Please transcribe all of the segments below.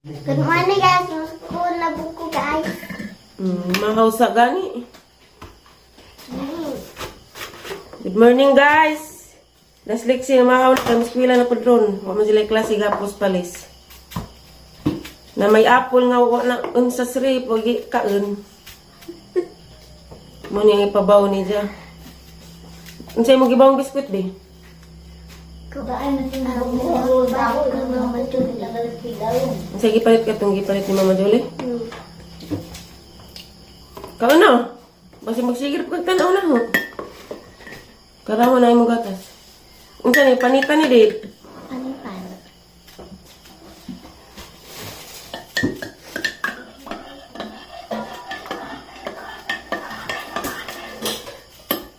Good morning guys, school na buko guys. Mahaw sa gani. Good morning guys. Das leksi mahaw na kami eskwela na padron. Wa man sila klase gapos palis. Na may apple nga wa na unsa sri pagi kaon. Mo ni ipabaw ni dia. Unsay mo gibawong biskuit be? Kuhaan na din ako bago ka mga matulog na kalagpigaw. Unsay gipalit ka tong gipalit ni Mama Jolie? Kaon na. Basi magsigir pag tanaw na ho. Karamo na imong gatas. Unsa ni panitan ni dit? Ano pa?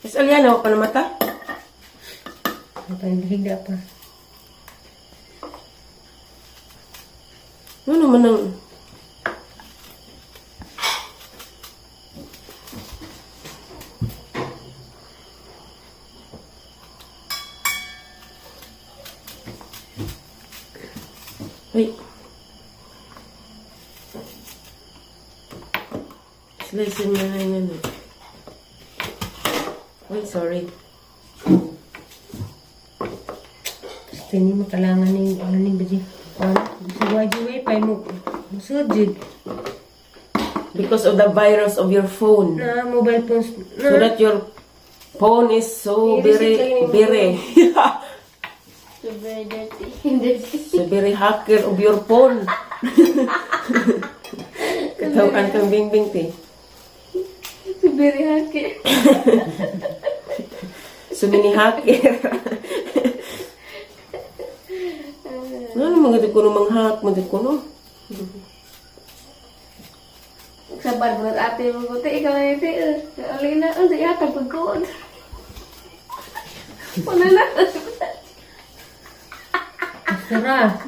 Is Aliana wa pa na mata? Apa yang higa apa? Ano man ang... Ay. Slice na yan. Ay, sorry. Ini makalangan ni ano ni biji. Sa wajiwe pa mo sujud. Because of the virus of your phone. Na mobile phones. So that your phone is so very So very dirty. so very hacker of your phone. Katawan kang bingbing ti. So very happy. So mini hacker. Ano mga ko no manghak mo ko no? Sabar buat ate mo buti ikaw na ito. Alina, ang saya kapagod. Wala na. Sarah.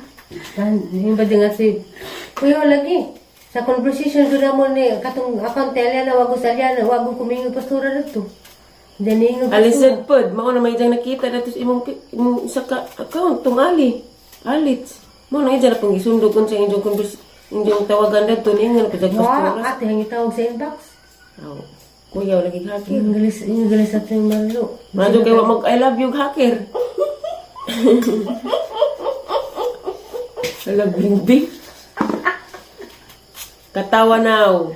Kan yung ba dinga si kuya lagi. Sa conversation sudah mo ni katong account tele na wago salya na wago kumingi pastura dito. Dani ng Alisad pod, mao na may dang nakita datos imong sa account tong ali. Alit. Mo na ija na pang isundog kun sa inyong tawagan dito ni nga pajag Wa pastoras. ate hangi tawag sa inbox. Aw. Kuya lagi hacker. English at yung malo. Mado kay wa mag I love you hacker. Ala bingbing. Katawa now.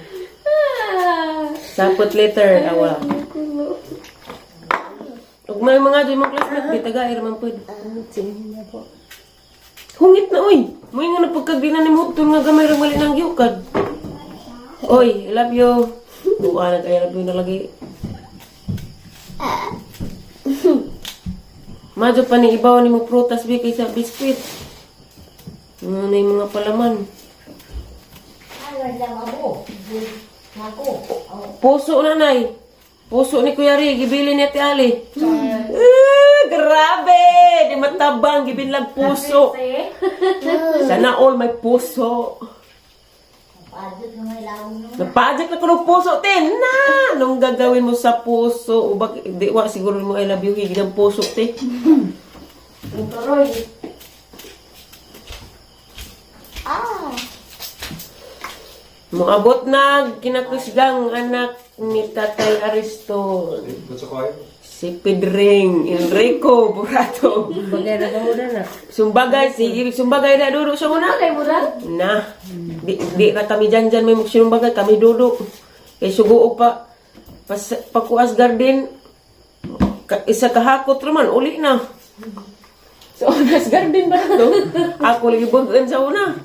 Sapot later awa. Ug may mga doy mong classmate di taga-ir man pud. Sige na po. Hungit na oy. Moy nga napagkagdinan ni Hupton nga gamay ra mali nang giukad. Oy, I love you. Buka na kay love you na lagi. Madyo pa ni ibaw ni mo prutas bi kaysa biskuit. Ano na yung mga palaman. Puso nanay. Puso ni Kuya Ri, gibili ni Ate Ali. Grabe! Di matabang, gibinlag puso. Sana all may puso. Napadyak na ko ng puso, te. Na! Anong gagawin mo sa puso? O bak, di wa, siguro mo I love you, higit ang puso, te. Moabot na kinakusgang anak ni Tatay Ariston. Si Pedring Enrico Burato. Bagay na mo na. Sumbagay, sumbagay na duduk siya muna. Nah, di na kami dyan may magsinumbagay, kami duduk. Kaya suguo pa, pakuas garden, isa kahakot naman, uli na. So, onas garden ba na to? Ako lagi bagaan sa una.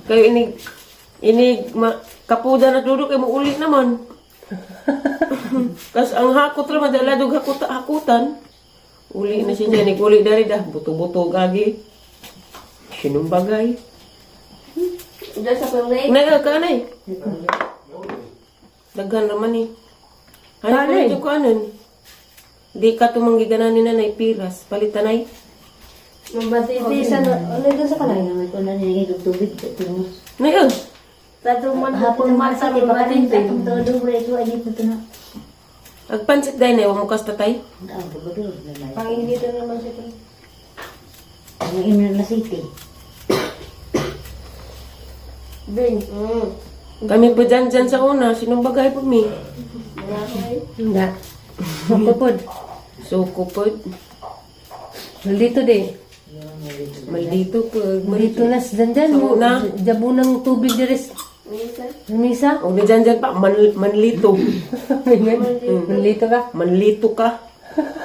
Kaya kapuda na duduk, kaya mauli naman. Kas ang hakot naman, daladog hakutan. Uli na siya dyan, uli dari dah, buto-buto gagi. Sinumbagay. Udah sa pamilya. Nagkakanay. Daghan naman eh. Ano ko medyo kanan? Di ka tumanggiganan ni nanay piras. Palitanay. Mabatisan. Ano ito sa kanay? Ito na niya tubig. Ngayon. Hapon masa di ba kanin tatong todo breso ay dito na. Agpansit dahil na, huwag mo kas tatay. Pangingito naman siya. Ang ina na city. Bing. Kami pa dyan sa una, sinong bagay po mi? Hindi. Makupod. Suko po. Dito di. Maldito po. Dito na sa dyan mo. Na? Jabo ng tubig diris. Misa? O di dyan pa, manlito. Dito ka? Manlito ka.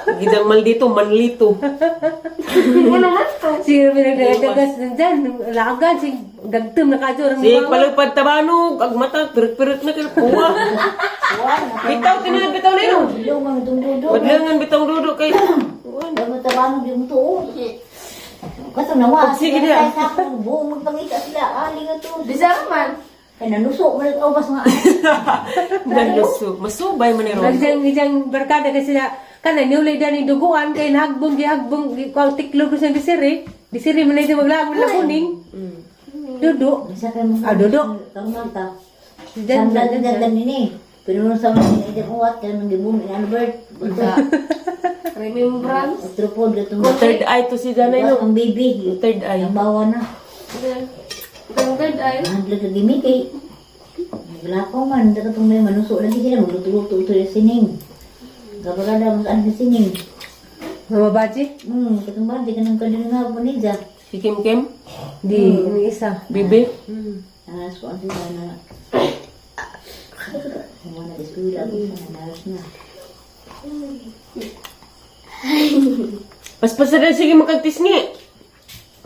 Hindi dyan maldito, manlito. Sige, pinagdagas na dyan. Lagan, si gagtum na kadyo. Si palupad tabanog, agmata, pirik-pirik na kinakuha. Bitaw, bitaw na yun. Yung mga dungdudo. Wadlangan bitaw dudo kay... Yung matabano yung tuo. Kaso nawa. Sige niya. Buong magpangita sila. Ali nga to. Bisa naman. Kaya nanusok. Malagobas nga. Galuso. Masubay man ni Ron. Nagsang barkada kasi sila, kanan niulay dyan yung duguan, kaya nahagbong, kung tiklog ko siyang disiri mo na ito maglaag mo na kuning. Dudo. Bisa kayo mga. Dudo. Kamata. Dyan, Sandal na dyan ini. Pero sa mga dyan uwat. Kaya nang gibumi na Albert. Remembrance. Atropod. Third eye to si Danay no. Ang baby. Third eye. Ang bawa na. Gandad ay. Naglag na gimiki. Naglakaw man. Dapat itong may manusok lagi sila. Magluto-luto ito yung sining. Kabarada mas ano yung sining. Mama Baji? Katong ba? Di ka nang kadang nga po niya. Si Kim Kim. Di, yung isa. Bibi. Anas ko ang sila na. Mga nag-eskwila. Nanas na. Paspasa na sige makagtisngi.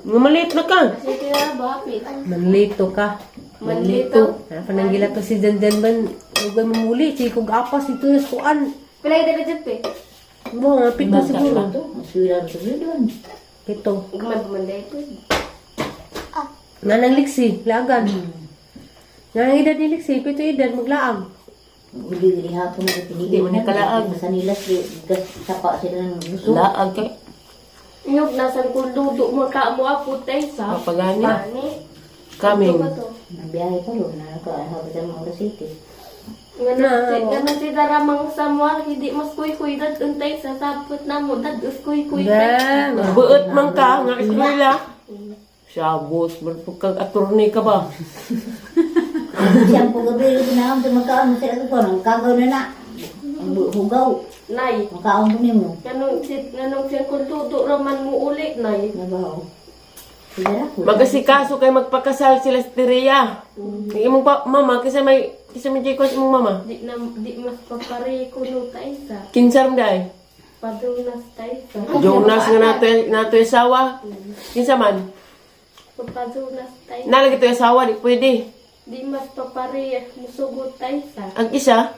Nga maliit na ka. Sige na, bakit? Manlito ka. Manlito. Pananggila to si Janjan man. Huwag mamuli. Sikog apas ito na suan. Pilay dala dyan, pe. Mo, nga pito siguro. Eskwila sa doon. Pito. Gumad manday po. Nga nang liksi, lagan. Nga nang edad ni liksi, pito edad, maglaang. Uli gini hapon na pinili. Di mo ni kalaag. Sa nila sapa sila ng gusto. Laag kay. Yung nasan kung ludo mo ka mo apot ay sa. Papagani. Ani. Coming. Ito ba to? Nagbiyahe pa rin. Nakakahapit ang mga city. Nga si daramang samuar, hindi mas kuy-kuy dad untay sa sapot na mo dad kuy-kuy. Gan. Buot man ka nga eskwela. Sabot, kag attorney ka ba? Siyang po gabi, pinaam sa magkaon sila ito po. Kagaw na na. Ang hugaw. Nay. Makaon po niyo mo. Ganong siya kung ludo raman mo ulit, nay. Nabaw. Sigara po. Magasikaso kay magpakasal sila sa Tereya. Imong mama kasi may jikos imong mama. Di mas papari ko no tayo sa. Kinsar day. Padunas tayo sa. Jonas nga nato asawa. Kinsa man? Padunas tayo. Nalagi to asawa di pwede. Di mas papari musugot tayo sa. Ang isa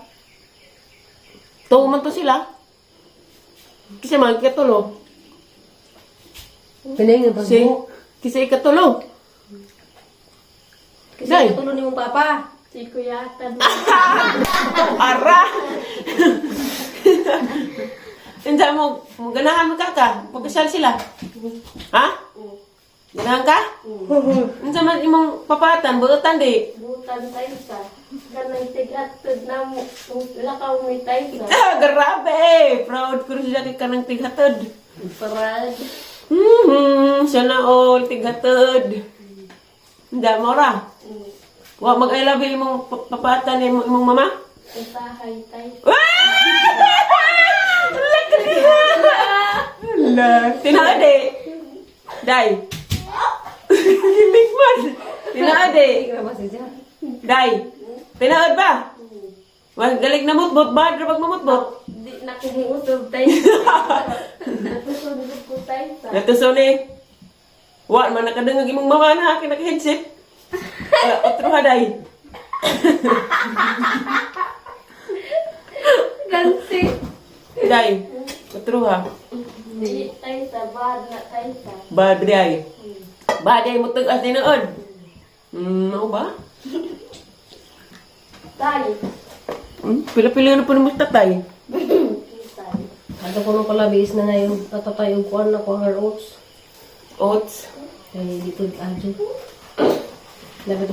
tuo man to sila. Kisa man katulo. Pinay nga Si pagbuo. kisa ikatulo. Kasi Day. katulong ni mong papa. Si Kuya Tad. Ara. Insa mo ganahan mo kaka pagkasal sila. Ha? Ganahan ka? Insa man imong papatan buotan di. Butan tayo sa. Ganang tigatod na mo. Lakaw mo tayo sa. Grabe! Proud ko rin siya kay kanang tighatod. Parad. Sana all tighatod. Hindi mo ra. Wa mag-I love you imong papatan imong mama? Usahay tayo. Tinaade. Day. Gilig man. Tinaade. Day. Tinaad ba? Wag galig na mutbot ba? Drabag mamutbot. Di nakihiusog tayo. Natusundog ko tayo sa. Natuso ni. Wa man nakadungog imong mama na akin naka-headset. Otro ha day. Gansi. Day. Otro ha. Di tayo sa. Bad na tayo sa. Bad day. Bad day mo tugas dinood. Ano ba? Tayo. Pila-pila na po naman tatay. Ato ko nung kalabis na na yung tatatay yung kuwan na kuwan her oats. Oats. Kaya dito adyo.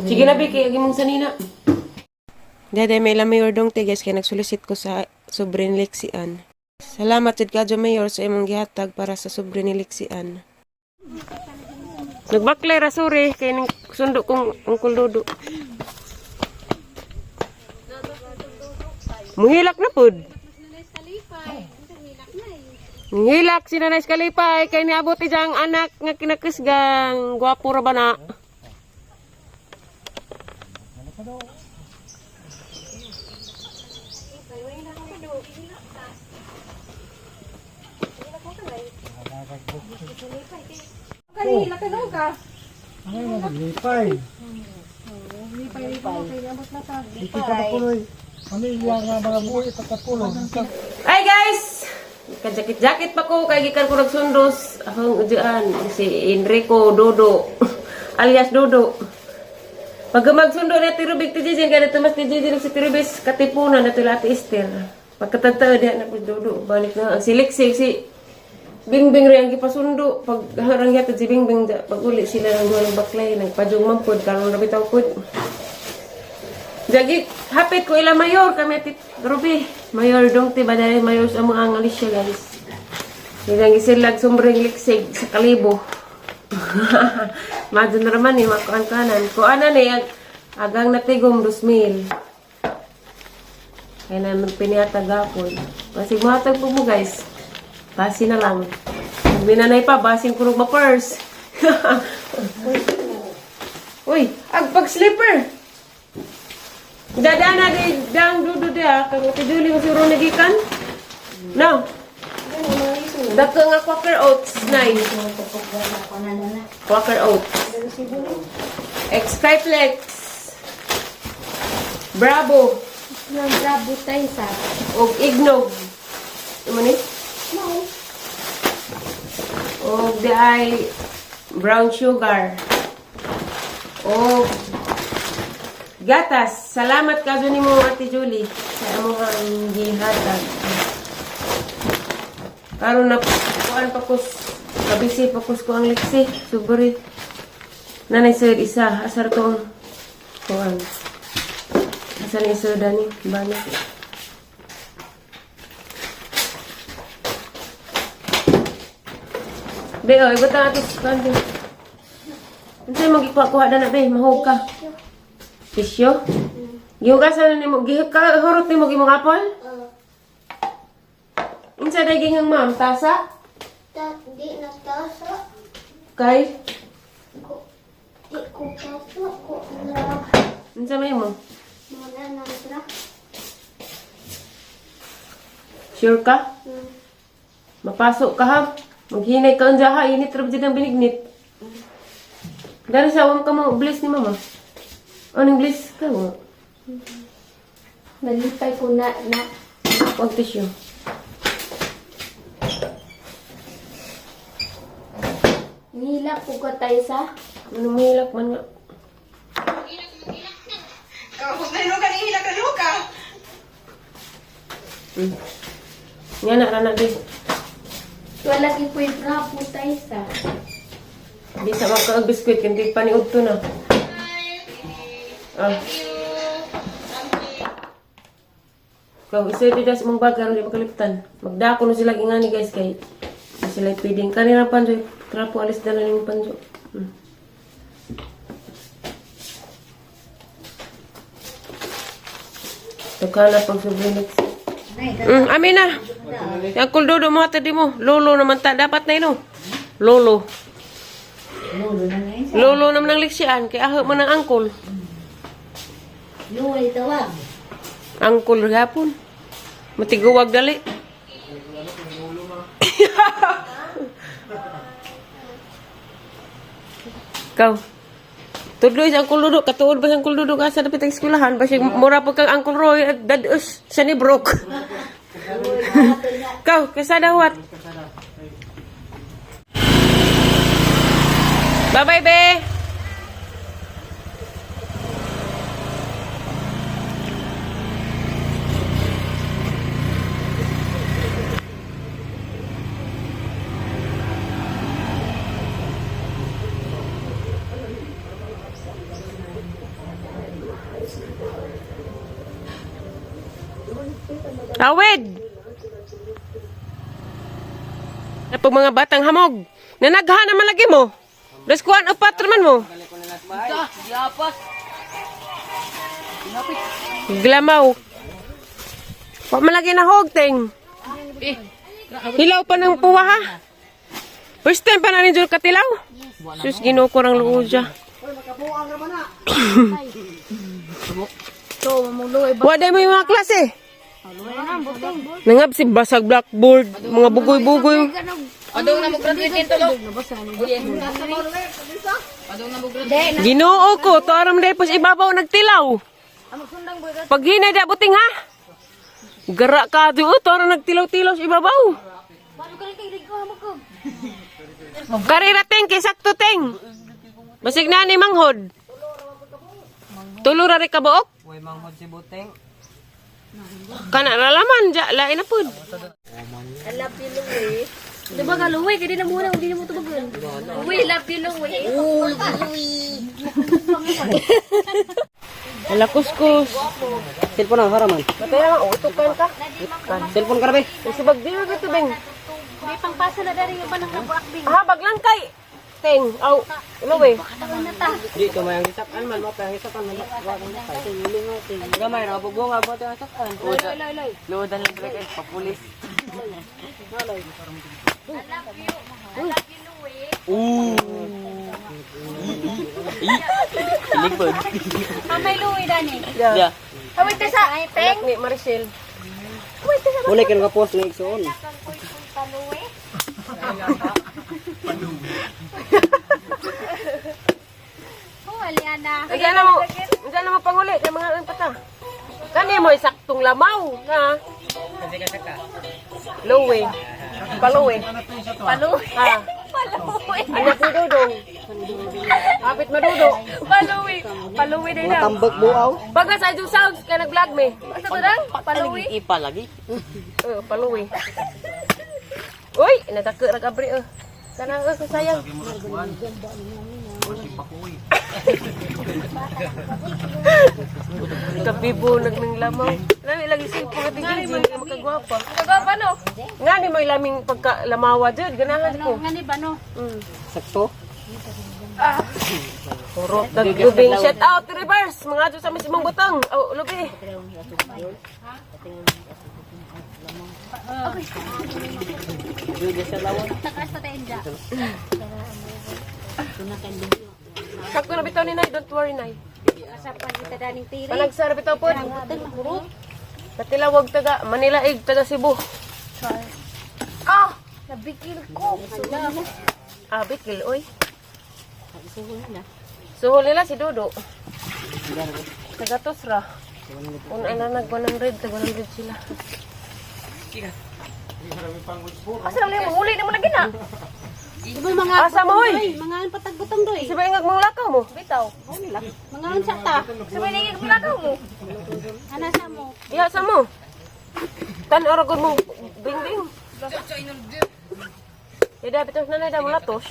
Sige na, Vicky. Agi mong sanina. Dede, may lamayor dong tigas kaya nagsulisit ko sa sobre ni Lexian. Salamat jud kadyo mayor sa imong gihatag para sa sobre ni Lexian. Nagbakle ra suri kay magsundo kung Uncle Dodo. Muhilak na pud. Muhilak si Nanay Kalipay kay niabot ijang anak nga kinakisgang gwapo ra ba na. Ay guys! Kajakit-jakit pa ko kay gikan ko nagsundos akong udyaan si Enrico Dodo alias Dodo. Pag magsundo na tirubig ti Jijin kaya tumas ti Jijin si tirubis katipunan na tila ati Esther. Pagkatanta diha na po Dodo balik na ang siliksik si Bingbing rin ang gipasundo pag harang yata si Bingbing pag uli sila ng walang baklay nagpajong mampod karon na bitaw pud. Jagi hapit ko ila mayor kami tit Ruby. Mayor dong ti baday mayor sa mga Alicia guys. Ilang isilag sumbreng liksig sa kalibo. Madun naman ni makuan kanan. Kuanan ni agang natigom 2,000. Kaya naman piniyata gapon. Pasig mahatag po mo guys. Basi na lang. Binanay pa basing kurog ma purse. Uy, agpag slipper. Dadana di dang Dudu dia kang tiduli mo siguro nagikan. No. Dako nga Quaker Oats nai. Quaker Oats. X-Triplex. Bravo. Nang bravo tayo sa. Og Ignog. Ano ni? No. Og di ay brown sugar. Og gatas, salamat ka ni mo Ate Julie sa among gihatag. Karon na kuan pa kus kabisi pa kus ko ang liksi, subri. Nanay sir isa asar ko kuan. Asar ni sir Dani bani. Be oy butang atis kan. Unsay magikuha na be mahog ka. Tisyo? Gihugasan ni mo gihurot ni mo gimong apol? Unsa daging ang ma'am tasa? Di na tasa. Kay Di ko tasa ko na. unsa may mo? Muna na tra. Sure ka? Mapasok ka ha? Maghinay ka unsa ha init ra jud ang binignit. Dari sa ka mo bless ni mama. Anong bless ka mo? Nalipay ko na. Huwag tissue. Nihilak ko ka tayo sa. Anong mahilak man nga? Kapos na hinugan, ihilak ka luka. Nga na rana din. Wala lagi po yung bravo tayo sa. Di sa mga biskuit, hindi pa ni Udto na. Ah. Kau isa dito sa mga baga, hindi makaliptan. Magdako na sila ingani guys kay di sila pwedeng kanina panjo. Trapo alis na lang yung panjo. Tukana pag sublinix. Amin na. Yung Uncle Dodo mo tadi mo. Lolo naman ta. Dapat na ino. Lolo. Lolo naman ng liksian. Kaya ahok mo ng Uncle. Luway tawag. Angkol gapon. Matiguwag dali. Kau. Tudloy sa Uncle Dodo. Katuod ba sa Uncle Dodo ka sa dapit ang eskwelahan? Basi mura po kang Uncle Roy at dados sa ni Brooke. Kau, kasadawat. Bye-bye, be. Awid! Na pag mga batang hamog, nanaghan naman lagi mo. Das kuhan o patraman mo. Glamaw. Wa malagi na hogteng. Hilaw pa ng puwa ha. First time pa na rin dyan katilaw. Sus, ginoo ko ng luod siya. Wala mo yung mga klase. Nangab si basag blackboard, mga bugoy-bugoy. Ginoo ko, to aram dahil pos ibabaw nagtilaw. Pag hinay da buting ha. Gara ka to aram nagtilaw-tilaw sa ibabaw. Karira teng, kay sakto teng. Basig na ni manghod. Tulura rin ka buok? Uy, manghod si Buteng. Kana lalaman, ja, lain na pud. Diba ka, Luwi? Kaya di na muna, hindi na mo tubagan. Luwi, love you, Luwi. Wala kuskus. Cellphone ang haraman. Mataya nga, utukan ka. Cellphone ka na, be. Kasi bagdiyo ka ito, Beng. May pangpasa na dari yung panang kabuakbing. Ah, baglang kay. Teng, aw, Luwi. Dito may ang hisakan man, mo pa hisakan man. Gamay ra bugong abot ang hisakan. Loodan lang direk papulis. Ligbod. May Luwi, Dani. Yeah. Hawit ka sa Anak ni Maricel. Wala ka nga post ng igsoon. Aliana. Diyan na mo panguli, kay mga pata. Kani mo saktong lamaw, ha? Luwi. Paluwi. Paluwi. Ha? Paluwi. Anak ni Dudong. Kapit madudong. Paluwi. Paluwi din daw. Tambak buaw. Baga sa Idol Sounds, kaya nag-vlog me. Basta ko lang, paluwi. Ipa lagi. Paluwi. Uy, nadake ra kabri Kana sayang. Kabibo nagming lamaw. Lami lagi simple nga tingin hindi makagwapa. Kagwapa, no? Nga ni may laming pagkalamawa jud ganahan ko. Nga ni ba, no? Sakto. Puro taglubing shout out reverse mga adto sa misimong butang. Oh, lubi. Takas na tayo dyan. Sakto na bitaw ni Nay, don't worry Nay. Kasapan kita daning tiri. Panagsara bitaw pod. Katilawag taga Manila ig taga Cebu. Ah! Nabikil ko. Ah, bikil oy. Suhol nila si Dodo. Taga Tosra. Kung ana nag-100, taga 100 sila. Asa lang yung muli na mo lagi na. Asa mo hoy? Mga patagbutang doy. Sabay ngag mong lakaw mo. Bitaw. Mga ansata. Sabay nagig mulakaw mo. Anasa mo. Iya sa mo. Tan oragon mo bing-bing. Ida bitos na na mo latos.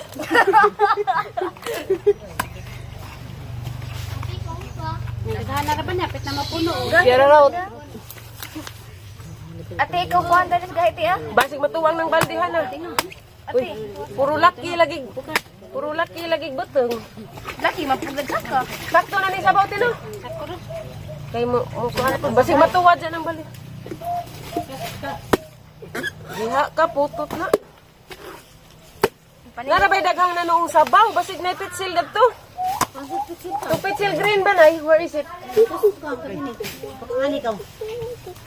Naghahanap na ba niya? Pit na mapuno. Kira raw. Ate, ikaw po ang dalis kahit iya? Basig matuwang ng baldihan na. Uy, puro laki lagi. Puro laki lagi butong. Laki, mapagdagsak ka. Sakto na ni sabaw tino. Kay mo kuan po basig matuwa dyan ang bali. Diha ka putot na. Narabay daghang na noong sabaw, basig na pitsil dito. To pitsil green ba nay? Where is it? Ani ka.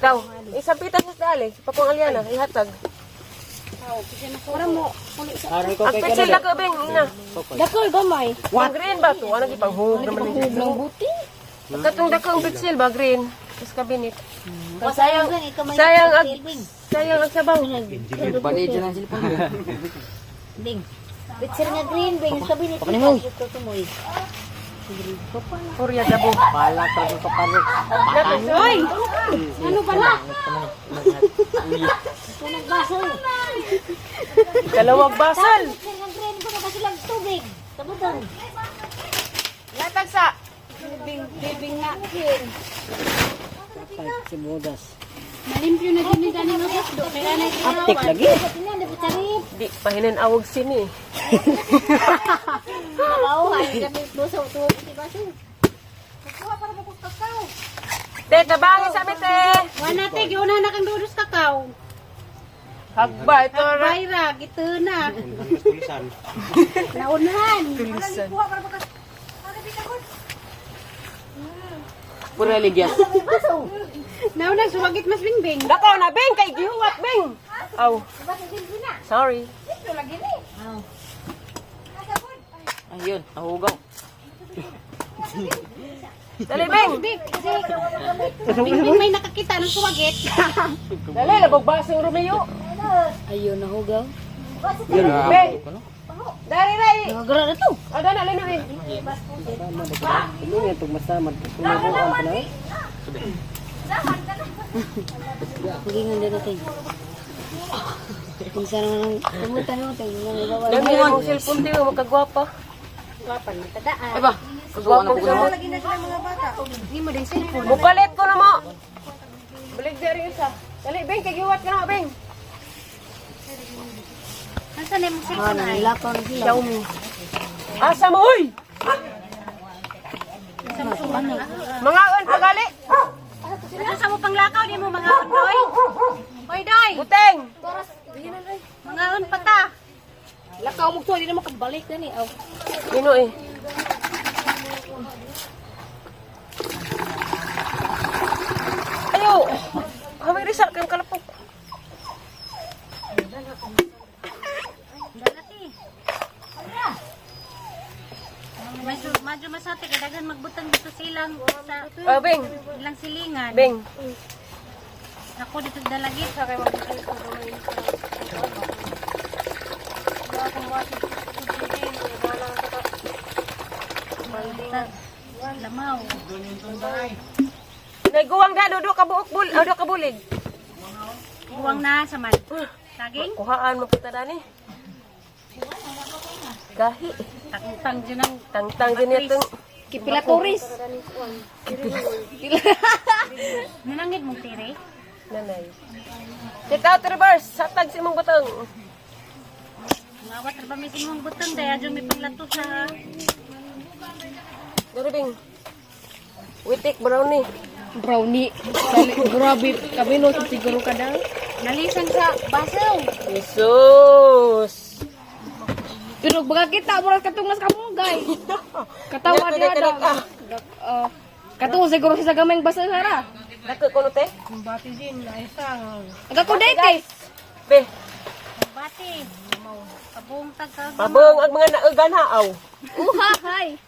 Daw, isang pitas sa dali, papang Aliana, ihatag. Aron ko Ang kay pitsil na ka beng ina. Dakol, gamay. Ang green ba to? Ano gipanghug naman ni. Ng buti. Katong dakang pitsil ba green? Is kabinet. Sayang Sayang ang sabaw. Bali dyan ang cellphone. Ding. Picture nga green bing sabi ni Pakanimoy. Ito tumoy. Purya dabo. Pala ka ko panik. Hoy! Ano ba na? Tunag baso. Dalawang basal. Picture nga green ko kasi lang tubig. Tabutan. Latag sa. Bibing na. Kin. Si Bodas. Malimpyo na din ni Dani mo do. Kaya na ito. Aptik lagi. Di pahinan awag sini. Oo, ay kami dosa to. Diba siya? Te, kabangi sa amin, te. Wala te, giuna na kang dudos kakao. Hagbay, ito ra. Bayra, gitu na. Naunahan. Pura ligyan. Naunang sumagit mas bingbing. Dako na, Bing. Kay gihuwat, Bing. Aw. Sorry. Ayun, nahugaw. Dali, Bing. Bingbing may nakakita ng sumagit. Dali, labog basong Romeo. Ayun, nahugaw. Yun, Bing. Dari, dari. Nagara na to. Ada na, linuin. Ini nga itong masamad. Kumubuan pa na. Pagingan din natin. Kung saan naman pumunta naman tayo. Dami na mong cellphone, te. Magkagwapa. Wapan, matadaan. Ay ba? Kasuwa na po na. Hindi mo din cellphone. Mupalit ko na mo. Balik dari isa. Dali, Bing. Kay gihuwat ka na, Bing. Nasaan na yung cellphone ay? Nilakaw na sila. Xiaomi. Asa mo, uy! Mga on, pagali. Nasa mo pang lakaw, di mo mga undoy. Hoy, doy! Buteng. Mga un pata. Lakaw mo to, di na makabalik na ni. Oh. Sino eh? Ayo! Hawig rin sa akin kalapok. Medyo masate, kadagan magbutang dito silang sa Bing. ilang silingan. Bing. Ako dito dalagit sa kay magbutang ko doon. Lamaw. Naguwang da, do kabulig. Buwang na sa man. Saging? Kuhaan mo kita dani. Gahi. Tangtang dyan ang Tangtang din itong kipilatoris. Nanangit mong tire? nanay. Take out reverse. Satag si mong butong. Ngawat ba may simong butang daya dyan may panglato sa Dari Bing. Witik brownie. Brownie. Grabe, kabino sa siguro ka daw. nalisan sa basaw. Jesus. Pero baga kita, mura katungas ka mo, guys. Katawa Iya, niya kunik, daw. Katungo siguro sa gamay basa sara. Dako ko no te. Aga ko dete. Be, Bati. Kabung tagkag. pabong ang mga naugan haaw. Uha, hay.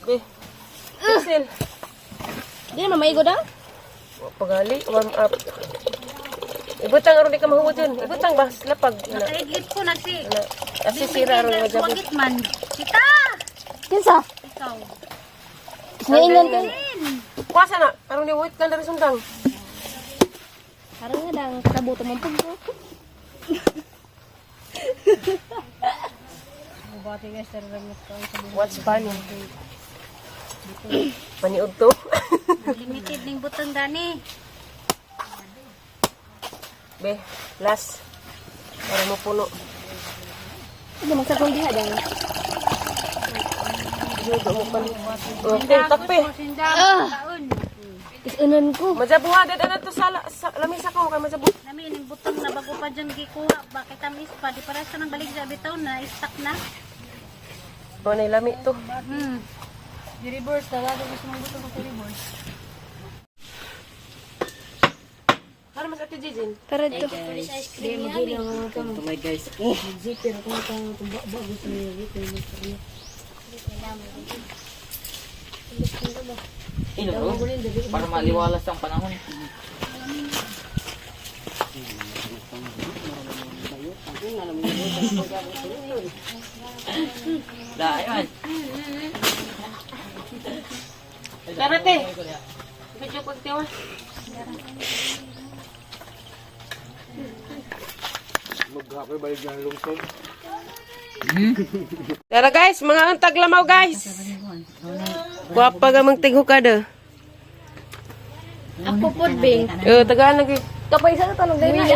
Be. Pixel. Di na maigo daw. Pagali, warm up. Ibutang aron di ka mahuwad yun. Ibutang ba? Lapag. Nakaidlip ko nagsi. Asi sira aron nga jabot. Suwagit man. Sita! Kinsa? Ikaw. Ngaingan ka. Kuasa na. Aron di wait ka na rin sundang. Karang nga dang kabuto mong pugko. What's funny? Paniod to. Limited ning butang dani. Be, last. Para mo puno. Ano magsakong diha daw. Yudo mo pa. Okay, takpe. Taon. Isunan ko. Majabuha, dad ano to sa lamisa ko. Kaya majabu. Nami ning butang na bago pa dyan gikuha. Bakit tamis pa? Di para sa nang balik sa bitaw na. Istak na. Ano na lami to. I-reverse na. Lalo gusto mong butang ko reverse. Para mas ate Jijin. Tara to. Tumay guys. Ino, para maliwalas ang panahon. Dahil. Tara te. Video pagtiwa. Tara guys, mga antag lamaw guys. Guwapa ga mang tighukada. Ako po, Bing. Tagaan lagi. Kapag isa na tanong, dahil na